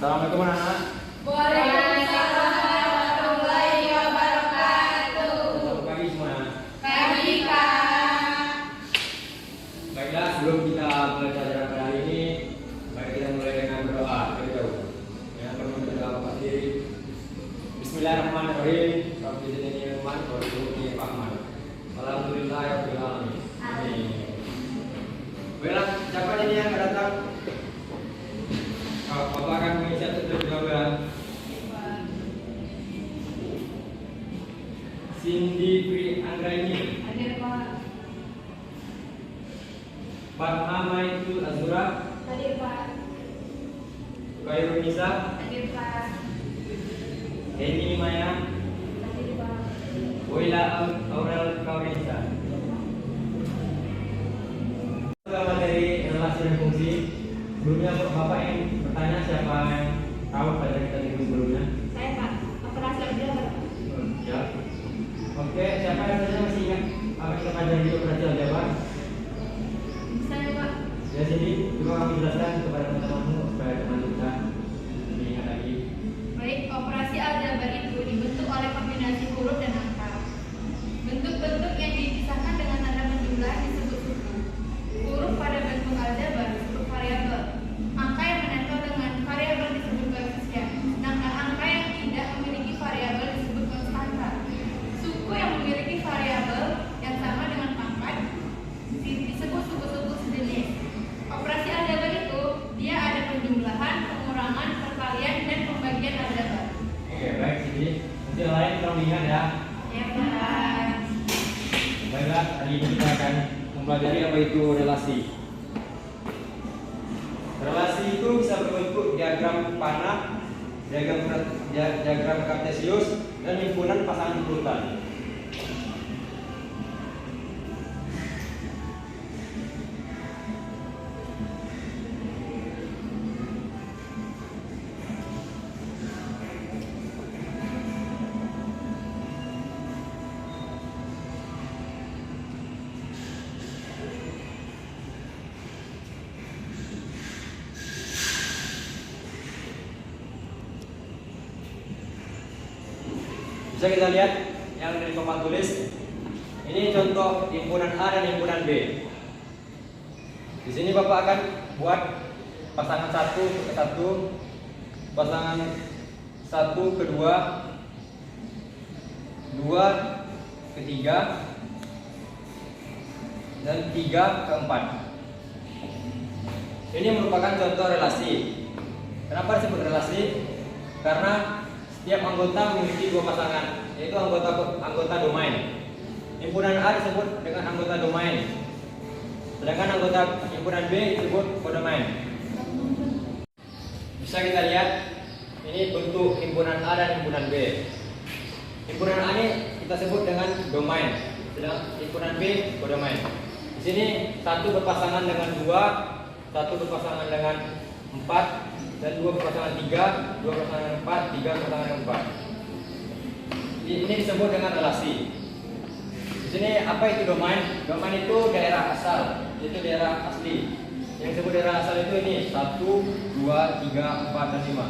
Assalamualaikum anak-anak. Waalaikumsalam warahmatullahi wabarakatuh. Selamat pagi semua. Pagi, Kak. Baiklah, sebelum kita mulai pelajaran pada hari ini, mari kita mulai dengan berdoa terlebih dahulu. Yang perlu berdoa kepada diri. Bismillahirrahmanirrahim. Rabbi zidni ilman warzuqni fahman. Alhamdulillahirabbil alamin. Amin. Baiklah, siapa ini yang datang? Bapak akan mengisi terlebih dahulu. Cindy Pri Anggraini. Hadir, Pak. Fatma itu Azura. Hadir, Pak. Khairul Nisa. Hadir, Pak. Eni Maya. Hadir, Pak. Wila Aurel Kaurisa. Pertama dari relasi dan fungsi. Sebelumnya Bapak yang bertanya siapa yang tahu pada kita minggu sebelumnya? Saya, Pak. Operasi aljabar. Ya. Oke, siapa yang tanya masih ingat apa kita pelajari di operasi aljabar? Saya, Pak. Ya sini, coba kami jelaskan kepada teman-temanmu supaya teman kita mengingat lagi. Baik, operasi aljabar itu dibentuk oleh kombinasi huruf dan angka. Bentuk-bentuk yang dipisahkan dengan tanda penjumlah disebut suku. Huruf pada bentuk aljabar disebut variabel. Angka yang menempel dengan variabel disebut koefisien. Sedangkan angka yang tidak memiliki variabel disebut konstanta. Suku yang memiliki variabel yang sama dengan pangkat disebut suku-suku sejenis. Operasi aljabar itu dia ada penjumlahan, pengurangan, perkalian, dan pembagian aljabar. Oke, baik sini. Nanti yang lain tolong diingat ya. Ya, Pak. Baiklah, hari ini kita akan mempelajari apa itu relasi. Relasi itu bisa berbentuk diagram panah, diagram kartesius, dan himpunan pasangan urutan. Bisa kita lihat yang dari papan tulis. Ini contoh himpunan A dan himpunan B. Di sini Bapak akan buat pasangan 1 ke 1, pasangan 1 ke 2, 2 ke 3, dan 3 ke 4. Ini merupakan contoh relasi. Kenapa disebut relasi? Karena setiap anggota memiliki dua pasangan, yaitu anggota domain. Himpunan A disebut dengan anggota domain, sedangkan anggota himpunan B disebut kodomain. Bisa kita lihat ini bentuk himpunan A dan himpunan B. Himpunan A ini kita sebut dengan domain, sedangkan himpunan B kodomain. Di sini satu berpasangan dengan 2, satu berpasangan dengan 4, dan 2 berpasangan 3, 2 berpasangan 4, 3 berpasangan 4. Ini disebut dengan relasi. Di sini apa itu domain? Domain itu daerah asal, yaitu daerah asli. Yang disebut daerah asal itu ini 1, 2, 3, 4, dan 5.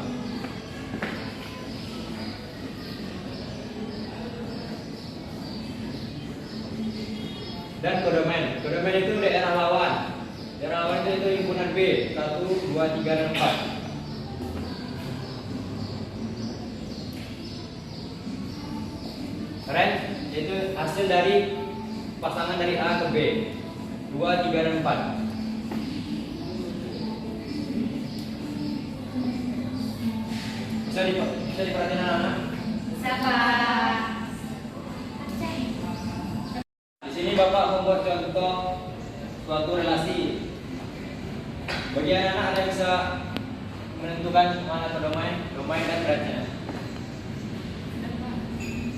Dan kodomain. Kodomain itu daerah lawan. Daerah lawan itu himpunan B 1, 2, 3, dan 4. Range yaitu hasil dari pasangan dari A ke B 2, 3, dan 4. Bisa diperhatikan anak-anak? Siapa? Di sini Bapak membuat contoh suatu relasi. Bagi anak-anak ada yang bisa menentukan mana domain dan beratnya.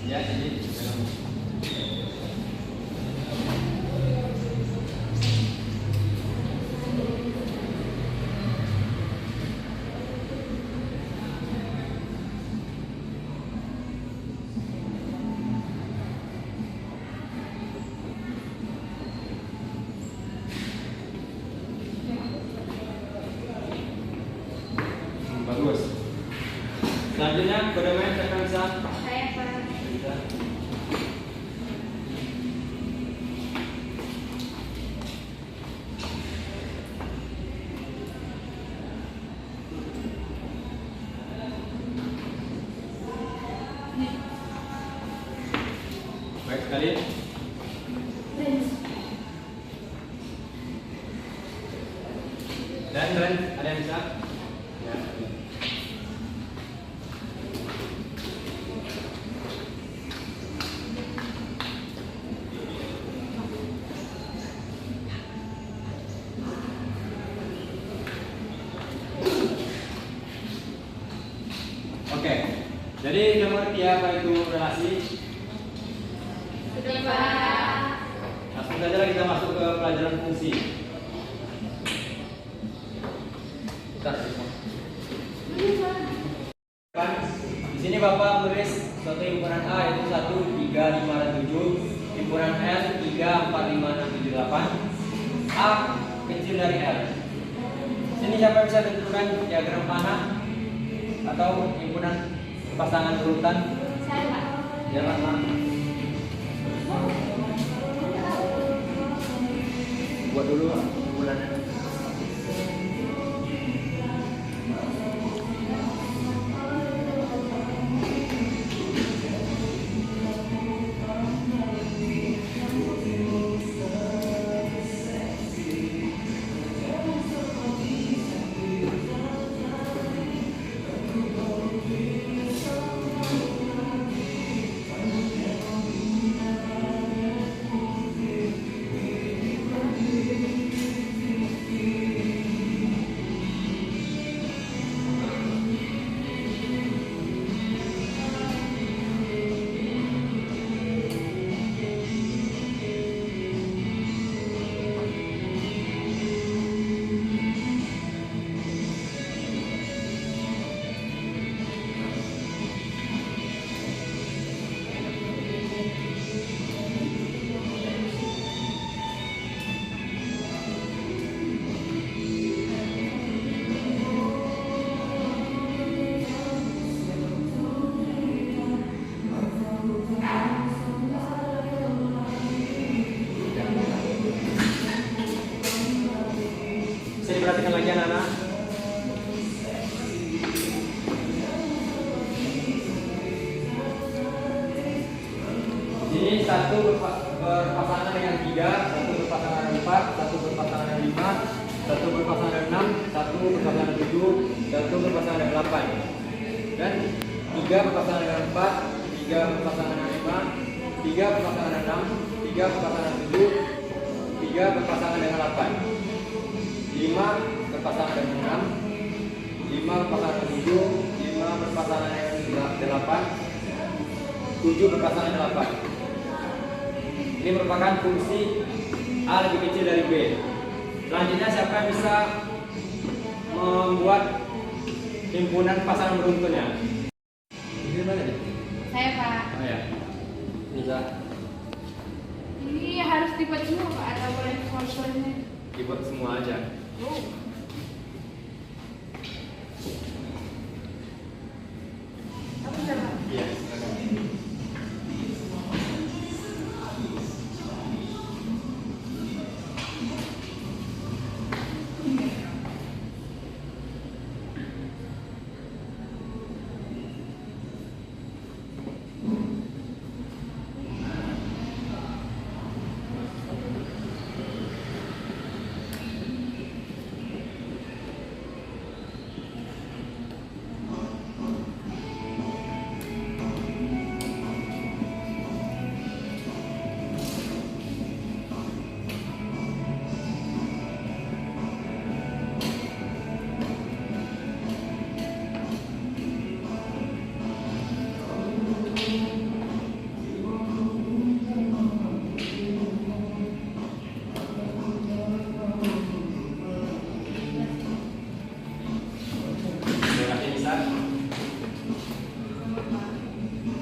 Ya, jadi bagus. Selanjutnya kode main siapa yang bisa? Saya Pak. Bisa. Baik sekali. Dan ada yang bisa? Ya. Oke, jadi sudah mengerti apa itu relasi? Sudah Pak. Langsung saja kita masuk ke pelajaran fungsi. Bentar, di sini Bapak menulis suatu himpunan A yaitu 1, 3, 5, dan 7. Himpunan L 3, 4, 5, 6, 7, 8. A kecil dari L. Sini siapa yang bisa tentukan diagram panah atau himpunan pasangan urutan? Saya Pak. Jalan Pak. Buat dulu himpunannya. Bisa diperhatikan lagi anak-anak. Ini 1 berpasangan dengan 3, 1 berpasangan dengan 4, 1 berpasangan dengan 5, 1 berpasangan dengan 6, 1 berpasangan dengan 7, 1 berpasangan dengan 8. Dan 3 berpasangan dengan 4, 3 berpasangan dengan 5, 3 berpasangan dengan 6, 3 berpasangan dengan 7, 3 berpasangan dengan 8. 5 berpasangan dengan 6, 5 berpasangan dengan 7, 5 berpasangan dengan 8, 7 berpasangan dengan 8. Ini merupakan fungsi A lebih kecil dari B. Selanjutnya siapa yang bisa membuat himpunan pasangan beruntunnya? Ini mana nih? Saya Pak. Oh ya, bisa Ini harus dibuat semua Pak, ada boleh sponsornya. dibuat semua aja. Oh. Apa bisa Pak? Iya, silakan.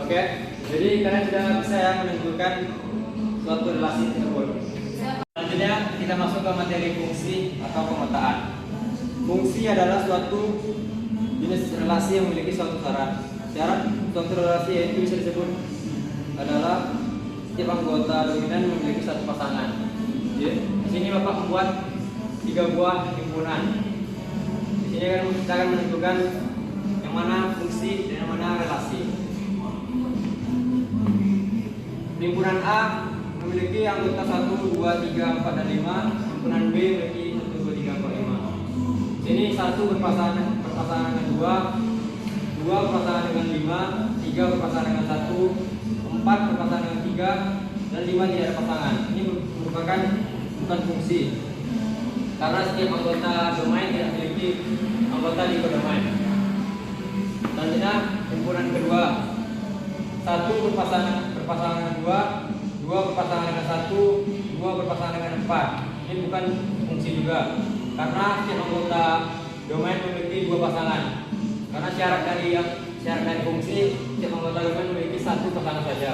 Oke, jadi kalian sudah bisa ya menentukan suatu relasi tersebut. Selanjutnya kita masuk ke materi fungsi atau pemetaan. Fungsi adalah suatu jenis relasi relasi yang memiliki suatu syarat. Syarat suatu relasi yaitu bisa disebut adalah setiap anggota dominan memiliki satu pasangan. Jadi, di sini Bapak membuat 3 buah himpunan. Di sini kita akan menentukan yang mana fungsi dan yang mana relasi. Himpunan A memiliki anggota 1, 2, 3, 4, dan 5. Himpunan B memiliki 1, 2, 3, 4, 5. Di sini 1 berpasangan dengan 2, 2 berpasangan dengan 5, 3 berpasangan dengan 1, 4 berpasangan dengan 3, dan 5 tidak ada pasangan. Ini merupakan bukan fungsi. Karena setiap anggota domain tidak memiliki anggota di kodomain. Selanjutnya himpunan kedua, 1 berpasangan dengan 2, 2 berpasangan dengan 1, 2 berpasangan dengan 4. Ini bukan fungsi juga. Karena setiap anggota domain memiliki 2 pasangan. Karena syarat dari fungsi setiap anggota domain memiliki 1 pasangan saja.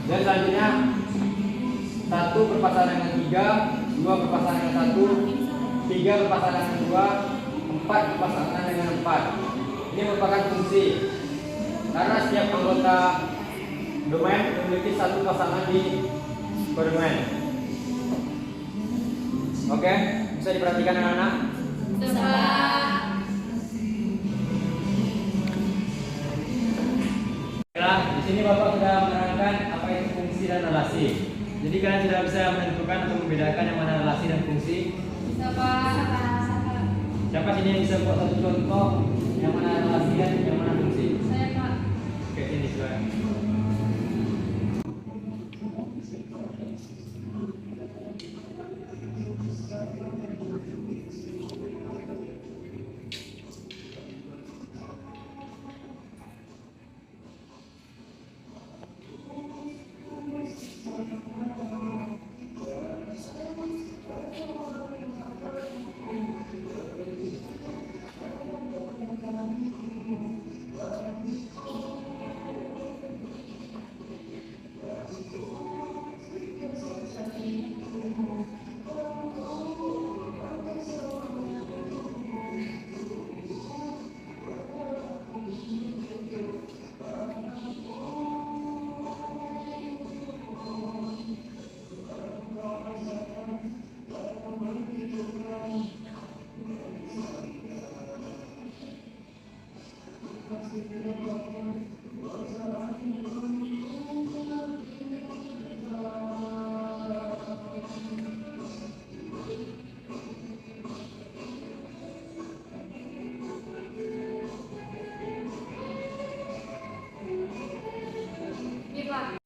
Dan selanjutnya 1 berpasangan dengan 3, 2 berpasangan dengan 1, 3 berpasangan dengan 2, 4 berpasangan dengan 4. Ini merupakan fungsi. Karena setiap anggota domain memiliki 1 pasangan di kodomain. Oke, bisa diperhatikan anak-anak? Di sini Bapak sudah menerangkan apa itu fungsi dan relasi. Jadi kalian sudah bisa menentukan atau membedakan yang mana relasi dan fungsi. Siapa sini yang bisa buat satu contoh yang mana relasi dan yang mana fungsi? Saya, Pak. Oke, ini silakan.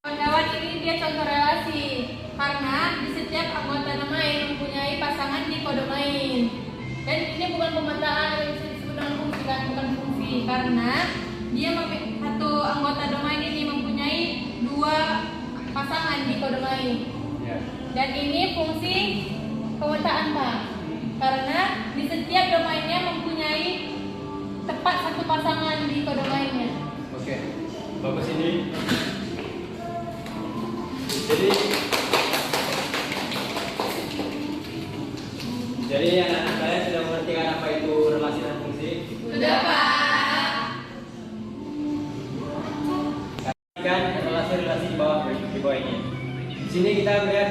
Kawan-kawan, ini dia contoh relasi. Karena di setiap anggota domain mempunyai pasangan di kodomain. Dan ini bukan pemetaan yang bisa disebut dengan fungsi, kan? Bukan fungsi. Karena dia satu anggota domain ini mempunyai 2 pasangan di kodomain. Dan ini fungsi pemetaan, Pak. Karena di setiap domainnya mempunyai tepat 1 pasangan di kodomainnya. Oke, bagus ini. Jadi anak-anak kalian sudah mengerti kan apa itu relasi dan fungsi? Sudah, Pak. Kan relasi-relasi di bawah ini. Di sini kita melihat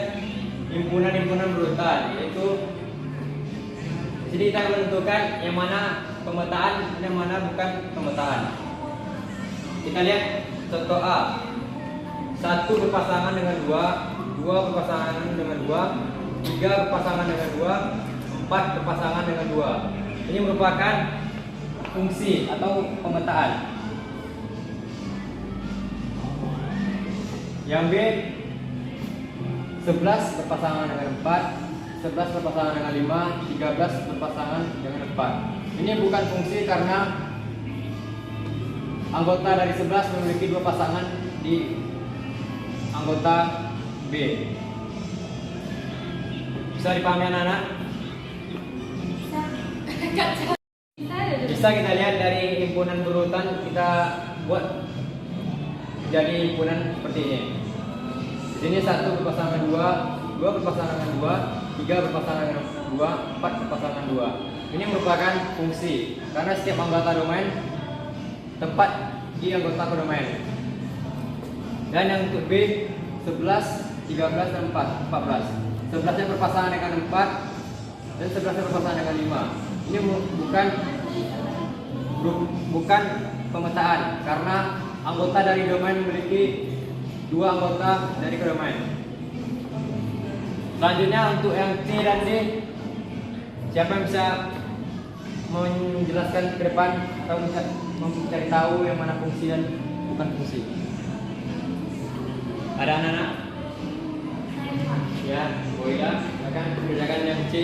himpunan-himpunan berurutan, yaitu di sini kita menentukan yang mana pemetaan dan yang mana bukan pemetaan. Kita lihat contoh A. 1 berpasangan dengan 2, 2 berpasangan dengan 2, 3 berpasangan dengan 2, 4 berpasangan dengan 2. Ini merupakan fungsi atau pemetaan. Yang B, 11 berpasangan dengan 4, 11 berpasangan dengan 5, 13 berpasangan dengan 4. Ini bukan fungsi karena anggota dari 11 memiliki 2 pasangan di anggota B. Bisa dipahami anak-anak? Bisa kita lihat dari himpunan berurutan, kita buat jadi himpunan seperti ini. Di sini 1 berpasangan 2, 2 berpasangan dengan 2, 3 berpasangan dengan 2, 4 berpasangan 2. ini merupakan fungsi karena setiap anggota domain tempat di anggota kodomain. Dan yang untuk B 11, 13 dan 14. 11-nya berpasangan dengan 4 dan 11-nya berpasangan dengan 5. Ini bukan pemetaan karena anggota dari domain memiliki 2 anggota dari kodomain. Selanjutnya untuk yang C dan D, siapa yang bisa menjelaskan ke depan atau mencari tahu yang mana fungsi dan bukan fungsi? Ada anak-anak? Ya, Boyda, akan kerjakan yang C.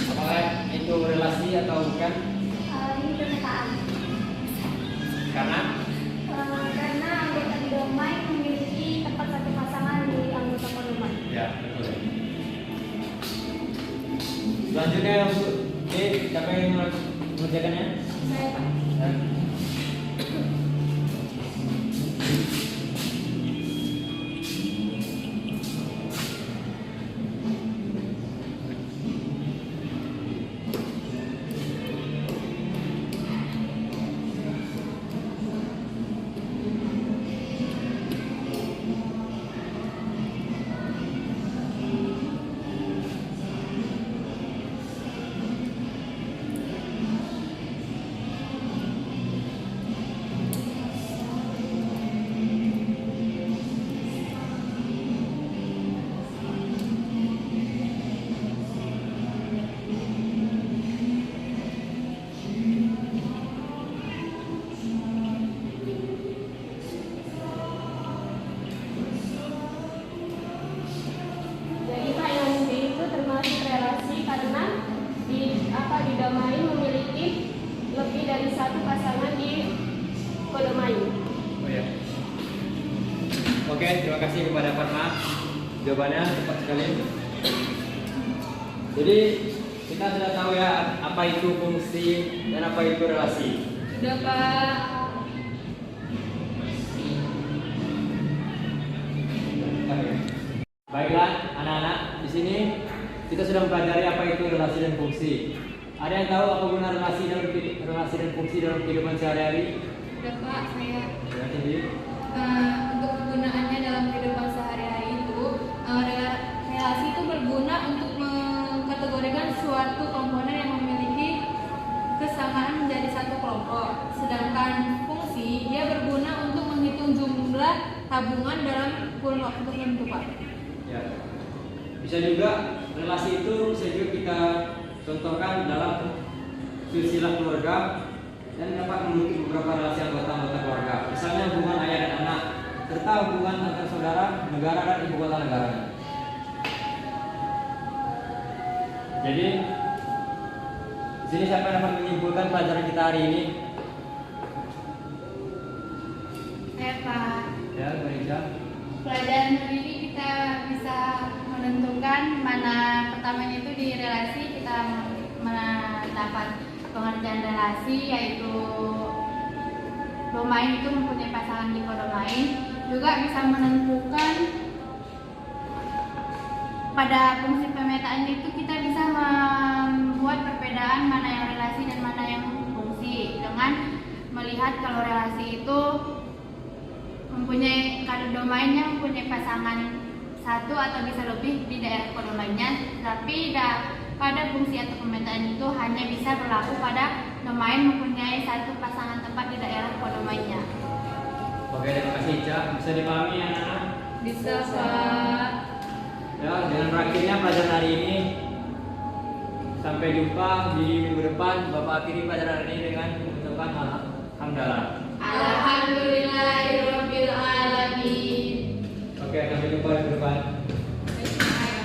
Apakah itu relasi atau bukan? Ini pemetaan. Karena Karena anggota di domain memiliki tempat satu pasangan di anggota kodomain. ya, betul. Selanjutnya untuk D, siapa yang mengerjakannya? Saya Pak. Ya. Jadi Pak yang D itu termasuk relasi karena di domain memiliki lebih dari satu pasangan di kodomain. Oh ya. Oke, terima kasih kepada Fatma. Jawabannya tepat sekali. Jadi kita sudah tahu ya apa itu fungsi dan apa itu relasi. Sudah Pak. Baiklah, anak-anak, di sini kita sudah mempelajari apa itu relasi dan fungsi. Ada yang tahu apa guna relasi dan fungsi dalam kehidupan sehari-hari? Sudah Pak, saya. Ya, jadi Untuk kegunaannya dalam kehidupan sehari-hari itu, relasi itu berguna untuk mengkategorikan suatu komponen yang memiliki kesamaan menjadi satu kelompok. Sedangkan fungsi, dia berguna untuk menghitung jumlah tabungan dalam kurun waktu tertentu, Pak. ya. Bisa juga relasi itu bisa juga kita contohkan dalam silsilah keluarga dan dapat memiliki beberapa relasi anggota keluarga. Misalnya hubungan ayah dan anak, serta hubungan antar saudara, negara dan ibu kota negara. Jadi di sini siapa yang dapat menyimpulkan pelajaran kita hari ini? Saya, Pak. Ya, Marisha. Pelajaran hari ini kita bisa menentukan mana pertamanya itu di relasi kita mendapat pengertian relasi, yaitu domain itu mempunyai pasangan di kodomain. Juga bisa menentukan pada fungsi pemetaan itu kita bisa membuat perbedaan mana yang relasi dan mana yang fungsi dengan melihat kalau relasi itu mempunyai kalau domainnya mempunyai pasangan satu atau bisa lebih di daerah kodomainnya, tapi pada fungsi atau pemetaan itu hanya bisa berlaku pada domain mempunyai satu pasangan tempat di daerah kodomainnya. Oke, terima kasih, Ica. Bisa dipahami anak-anak? Bisa, Pak. Ya, dengan berakhirnya pelajaran hari ini. Sampai jumpa di minggu depan. Bapak akhiri pelajaran ini dengan mengucapkan alhamdulillah. Alhamdulillahirabbil alamin. Oke, sampai jumpa di minggu depan.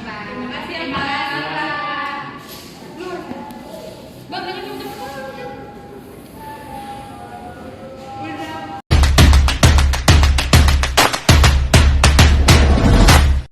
Terima kasih ya Pak.